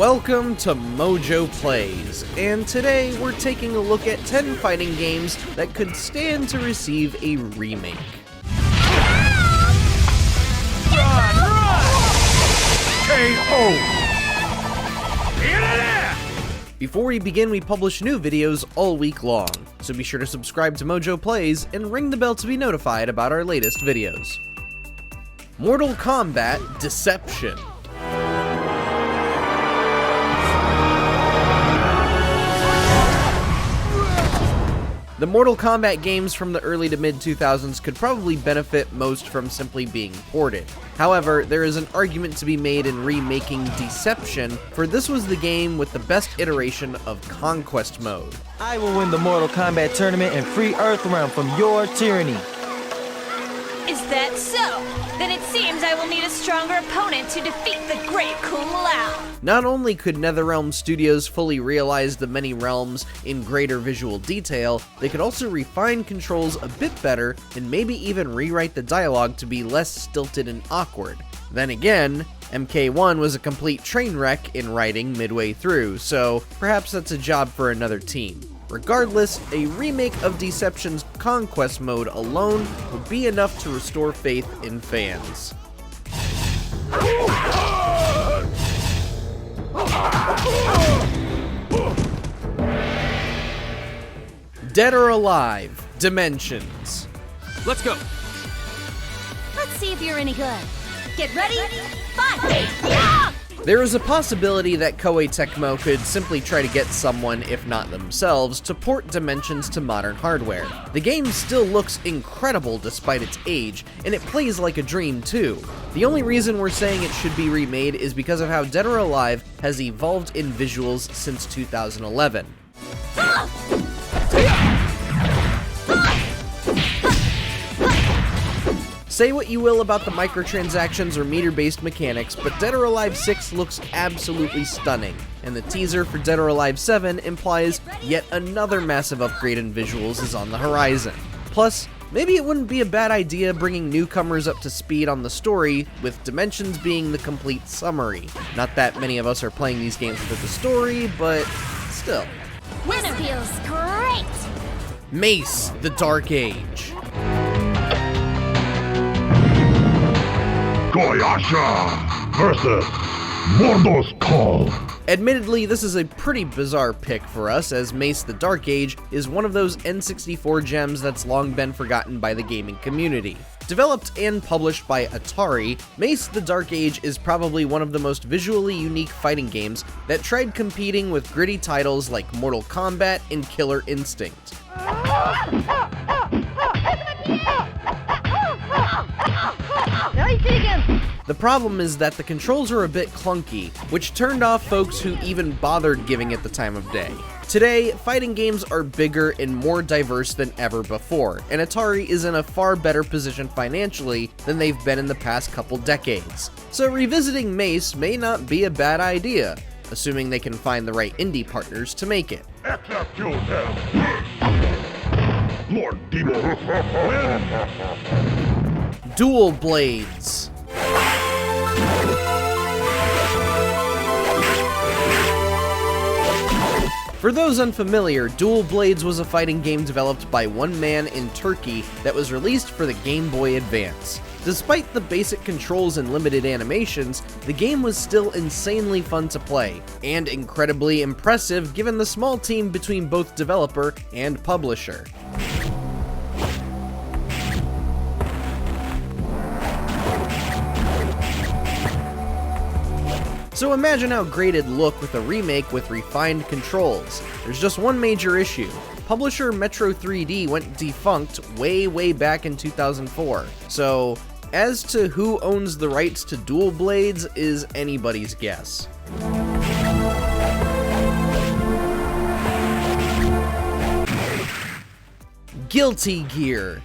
Welcome to MojoPlays, and today we're taking a look at 10 fighting games that could stand to receive a remake. Run! KO! Before we begin, we publish new videos all week long, so be sure to subscribe to MojoPlays and ring the bell to be notified about our latest videos. Mortal Kombat Deception. The Mortal Kombat games from the early to mid-2000s could probably benefit most from simply being ported. However, there is an argument to be made in remaking Deception, for this was the game with the best iteration of Conquest Mode. I will win the Mortal Kombat tournament and free Earthrealm from your tyranny. Is that so? Then it seems I will need a stronger opponent to defeat the great Kung Lao. Not only could NetherRealm Studios fully realize the many realms in greater visual detail, they could also refine controls a bit better and maybe even rewrite the dialogue to be less stilted and awkward. Then again, MK1 was a complete train wreck in writing midway through, so perhaps that's a job for another team. Regardless, a remake of Deception's Conquest Mode alone would be enough to restore faith in fans. Dead or Alive, Dimensions. Let's go! Let's see if you're any good. Get ready, fight! Yeah! There is a possibility that Koei Tecmo could simply try to get someone, if not themselves, to port Dimensions to modern hardware. The game still looks incredible despite its age, and it plays like a dream too. The only reason we're saying it should be remade is because of how Dead or Alive has evolved in visuals since 2011. Say what you will about the microtransactions or meter-based mechanics, but Dead or Alive 6 looks absolutely stunning, and the teaser for Dead or Alive 7 implies yet another massive upgrade in visuals is on the horizon. Plus, maybe it wouldn't be a bad idea bringing newcomers up to speed on the story, with Dimensions being the complete summary. Not that many of us are playing these games with the story, but still. This feels great! Mace The Dark Age. Koyasha versus Mordo's Call. Admittedly, this is a pretty bizarre pick for us, as Mace The Dark Age is one of those N64 gems that's long been forgotten by the gaming community. Developed and published by Atari, Mace The Dark Age is probably one of the most visually unique fighting games that tried competing with gritty titles like Mortal Kombat and Killer Instinct. The problem is that the controls are a bit clunky, which turned off folks who even bothered giving it the time of day. Today, fighting games are bigger and more diverse than ever before, and Atari is in a far better position financially than they've been in the past couple decades. So revisiting Mace may not be a bad idea, assuming they can find the right indie partners to make it. Execute him! Lord Demo! Dual Blades. For those unfamiliar, Dual Blades was a fighting game developed by one man in Turkey that was released for the Game Boy Advance. Despite the basic controls and limited animations, the game was still insanely fun to play, and incredibly impressive given the small team between both developer and publisher. So imagine how great it'd look with a remake with refined controls. There's just one major issue. Publisher Metro 3D went defunct way back in 2004. So, as to who owns the rights to Dual Blades is anybody's guess. Guilty Gear.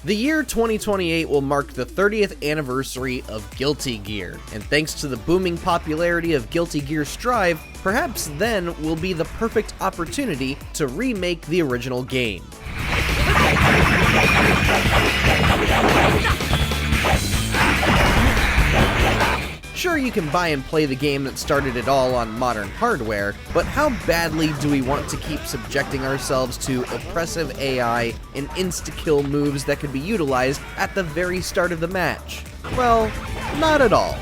The year 2028 will mark the 30th anniversary of Guilty Gear, and thanks to the booming popularity of Guilty Gear Strive, perhaps then will be the perfect opportunity to remake the original game. Sure, you can buy and play the game that started it all on modern hardware, but how badly do we want to keep subjecting ourselves to oppressive AI and insta-kill moves that could be utilized at the very start of the match? Well, not at all.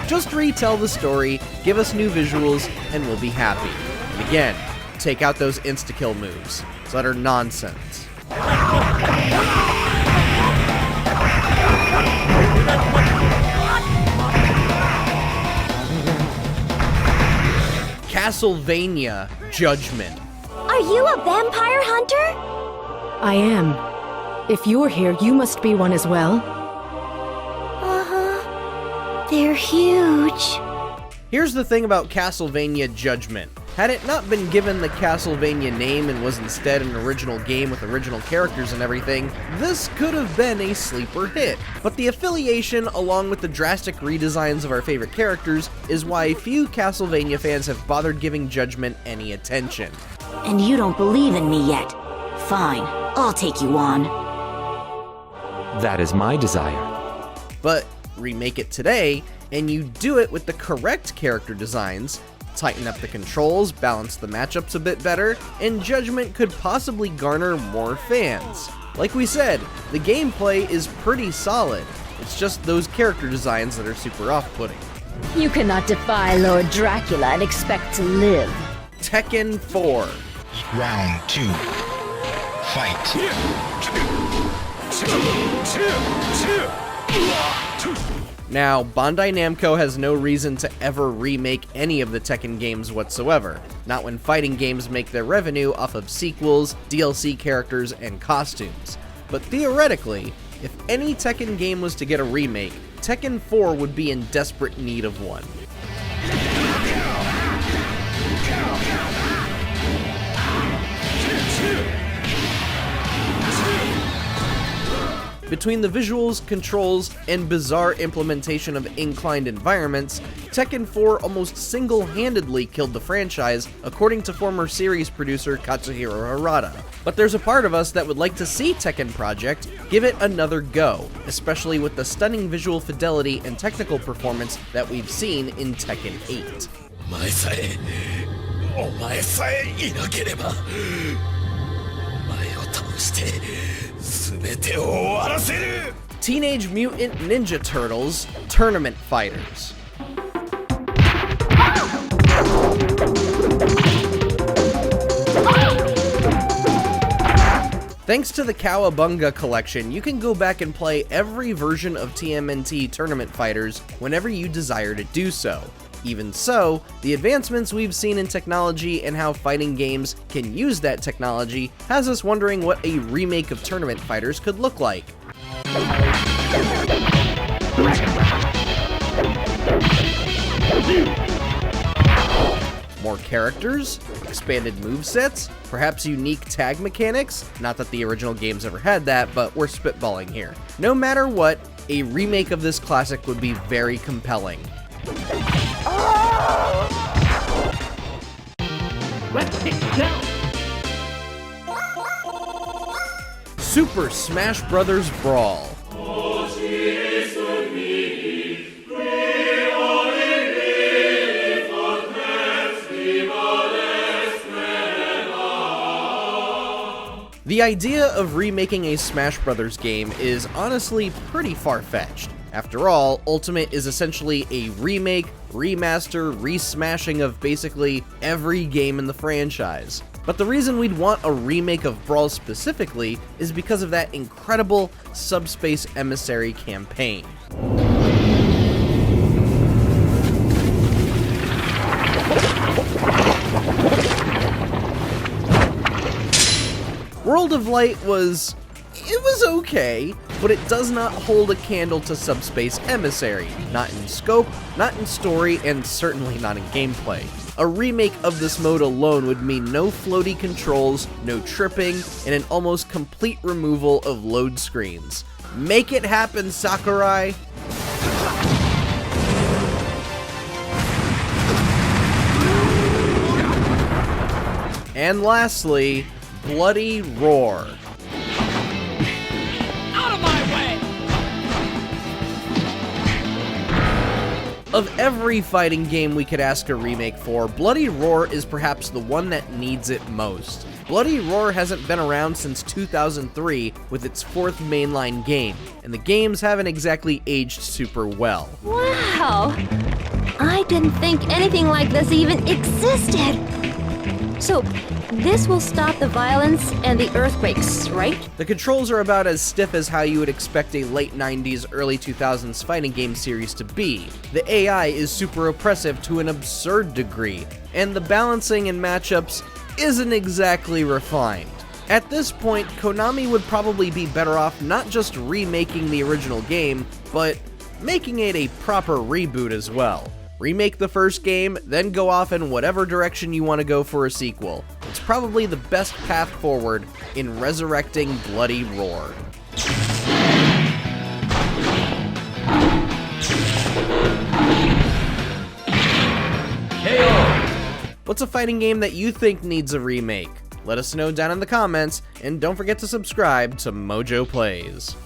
Just retell the story, give us new visuals, and we'll be happy. And again, take out those insta-kill moves. It's utter nonsense. Castlevania Judgement. Are you a vampire hunter? I am. If you're here, you must be one as well. Uh-huh. They're huge. Here's the thing about Castlevania Judgement. Had it not been given the Castlevania name and was instead an original game with original characters and everything, this could have been a sleeper hit. But the affiliation, along with the drastic redesigns of our favorite characters, is why few Castlevania fans have bothered giving Judgement any attention. And you don't believe in me yet. Fine, I'll take you on. That is my desire. But remake it today, and you do it with the correct character designs, tighten up the controls, balance the matchups a bit better, and Judgement could possibly garner more fans. Like we said, the gameplay is pretty solid. It's just those character designs that are super off-putting. You cannot defy Lord Dracula and expect to live. Tekken 4. Round 2. Fight. Now, Bandai Namco has no reason to ever remake any of the Tekken games whatsoever, not when fighting games make their revenue off of sequels, DLC characters, and costumes. But theoretically, if any Tekken game was to get a remake, Tekken 4 would be in desperate need of one. Between the visuals, controls, and bizarre implementation of inclined environments, Tekken 4 almost single-handedly killed the franchise, according to former series producer Katsuhiro Harada. But there's a part of us that would like to see Tekken Project give it another go, especially with the stunning visual fidelity and technical performance that we've seen in Tekken 8. Teenage Mutant Ninja Turtles Tournament Fighters. Thanks to the Cowabunga collection, you can go back and play every version of TMNT Tournament Fighters whenever you desire to do so. Even so, the advancements we've seen in technology and how fighting games can use that technology has us wondering what a remake of Tournament Fighters could look like. More characters? Expanded movesets? Perhaps unique tag mechanics? Not that the original games ever had that, but we're spitballing here. No matter what, a remake of this classic would be very compelling. Super Smash Bros. Brawl. The idea of remaking a Smash Bros. Game is honestly pretty far-fetched. After all, Ultimate is essentially a remake, remaster, resmashing of basically every game in the franchise. But the reason we'd want a remake of Brawl specifically is because of that incredible Subspace Emissary campaign. World of Light was okay, but it does not hold a candle to Subspace Emissary. Not in scope, not in story, and certainly not in gameplay. A remake of this mode alone would mean no floaty controls, no tripping, and an almost complete removal of load screens. Make it happen, Sakurai! And lastly, Bloody Roar. Out of my way! Of every fighting game we could ask a remake for, Bloody Roar is perhaps the one that needs it most. Bloody Roar hasn't been around since 2003 with its 4th mainline game, and the games haven't exactly aged super well. Wow! I didn't think anything like this even existed! So, this will stop the violence and the earthquakes, right? The controls are about as stiff as how you would expect a late 90s, early 2000s fighting game series to be. The AI is super oppressive to an absurd degree, and the balancing and matchups isn't exactly refined. At this point, Konami would probably be better off not just remaking the original game, but making it a proper reboot as well. Remake the first game, then go off in whatever direction you want to go for a sequel. It's probably the best path forward in resurrecting Bloody Roar. What's a fighting game that you think needs a remake? Let us know down in the comments, and don't forget to subscribe to MojoPlays.